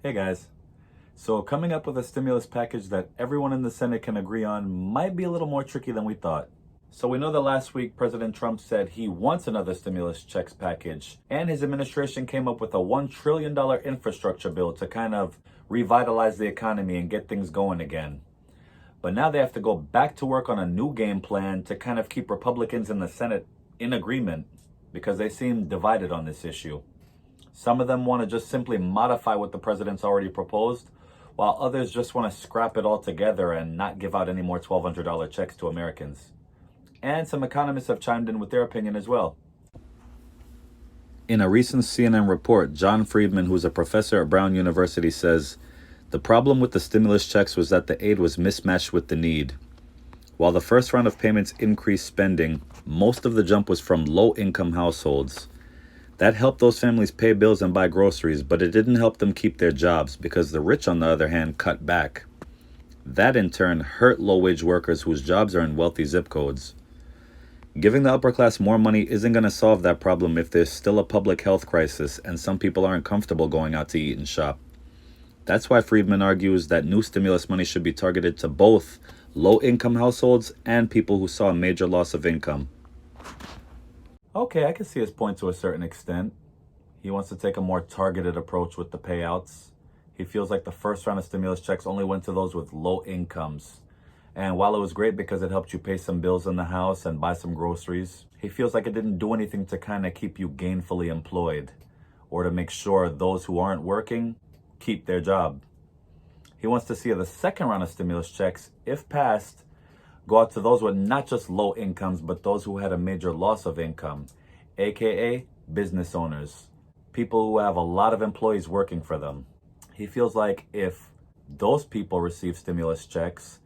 Hey guys. So coming up with a stimulus package that everyone in the Senate can agree on might be a little more tricky than we thought. So we know that last week President Trump said he wants another stimulus checks package, and his administration came up with a $1 trillion infrastructure bill to kind of revitalize the economy and get things going again. But now they have to go back to work on a new game plan to kind of keep Republicans in the Senate in agreement because they seem divided on this issue. Some of them want to just simply modify what the president's already proposed, while others just want to scrap it all together and not give out any more $1,200 checks to Americans. And some economists have chimed in with their opinion as well. In a recent CNN report, John Friedman, who's a professor at Brown University, says, "The problem with the stimulus checks was that the aid was mismatched with the need. While the first round of payments increased spending, most of the jump was from low-income households. That helped those families pay bills and buy groceries, but it didn't help them keep their jobs because the rich, on the other hand, cut back. That in turn hurt low-wage workers whose jobs are in wealthy zip codes. Giving the upper class more money isn't going to solve that problem if there's still a public health crisis and some people aren't comfortable going out to eat and shop. That's why Friedman argues that new stimulus money should be targeted to both low-income households and people who saw a major loss of income." Okay, I can see his point to a certain extent. He wants to take a more targeted approach with the payouts. He feels like the first round of stimulus checks only went to those with low incomes. And while it was great because it helped you pay some bills in the house and buy some groceries, he feels like it didn't do anything to kind of keep you gainfully employed or to make sure those who aren't working keep their job. He wants to see the second round of stimulus checks, if passed, go out to those with not just low incomes, but those who had a major loss of income, aka business owners, people who have a lot of employees working for them. He feels like if those people receive stimulus checks,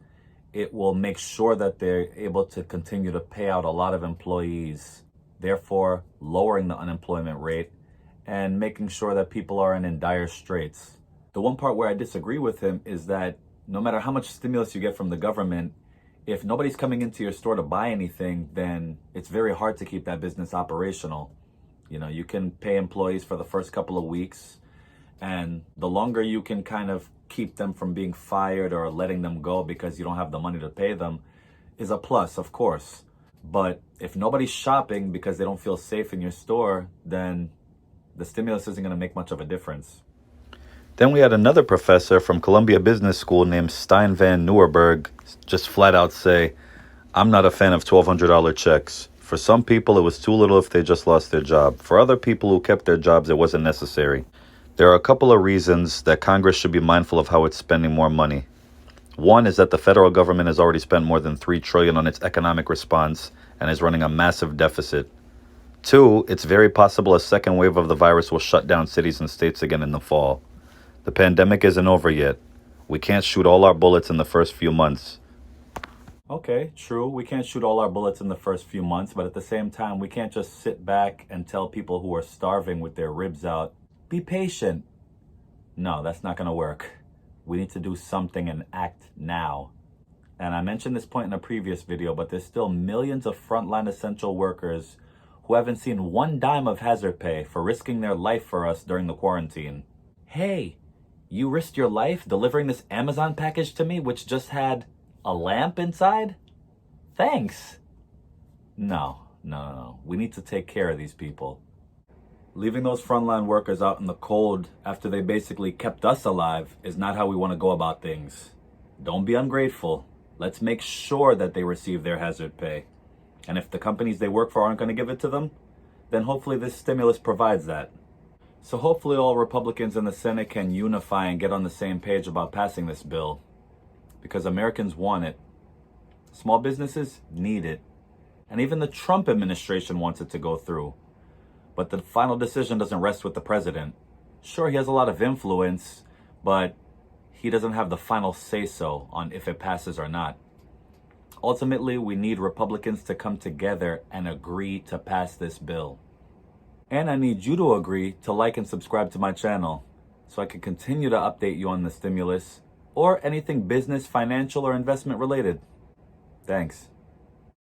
it will make sure that they're able to continue to pay out a lot of employees, therefore lowering the unemployment rate and making sure that people aren't in dire straits. The one part where I disagree with him is that no matter how much stimulus you get from the government, if nobody's coming into your store to buy anything, then it's very hard to keep that business operational. You know, you can pay employees for the first couple of weeks, and the longer you can kind of keep them from being fired or letting them go because you don't have the money to pay them is a plus, of course. But if nobody's shopping because they don't feel safe in your store, then the stimulus isn't going to make much of a difference. Then we had another professor from Columbia Business School named Stein Van Norberg just flat out say, "I'm not a fan of $1,200 checks. For some people, it was too little if they just lost their job. For other people who kept their jobs, it wasn't necessary. There are a couple of reasons that Congress should be mindful of how it's spending more money. One is that the federal government has already spent more than $3 trillion on its economic response and is running a massive deficit. Two, it's very possible a second wave of the virus will shut down cities and states again in the fall. The pandemic isn't over yet. We can't shoot all our bullets in the first few months." Okay, true. We can't shoot all our bullets in the first few months, but at the same time, we can't just sit back and tell people who are starving with their ribs out, "Be patient." No, that's not going to work. We need to do something and act now. And I mentioned this point in a previous video, but there's still millions of frontline essential workers who haven't seen one dime of hazard pay for risking their life for us during the quarantine. Hey, you risked your life delivering this Amazon package to me, which just had a lamp inside? Thanks. No. We need to take care of these people. Leaving those frontline workers out in the cold after they basically kept us alive is not how we want to go about things. Don't be ungrateful. Let's make sure that they receive their hazard pay. And if the companies they work for aren't going to give it to them, then hopefully this stimulus provides that. So hopefully all Republicans in the Senate can unify and get on the same page about passing this bill, because Americans want it. Small businesses need it. And even the Trump administration wants it to go through. But the final decision doesn't rest with the president. Sure, he has a lot of influence, but he doesn't have the final say-so on if it passes or not. Ultimately, we need Republicans to come together and agree to pass this bill. And I need you to agree to like and subscribe to my channel so I can continue to update you on the stimulus or anything business, financial, or investment related. Thanks.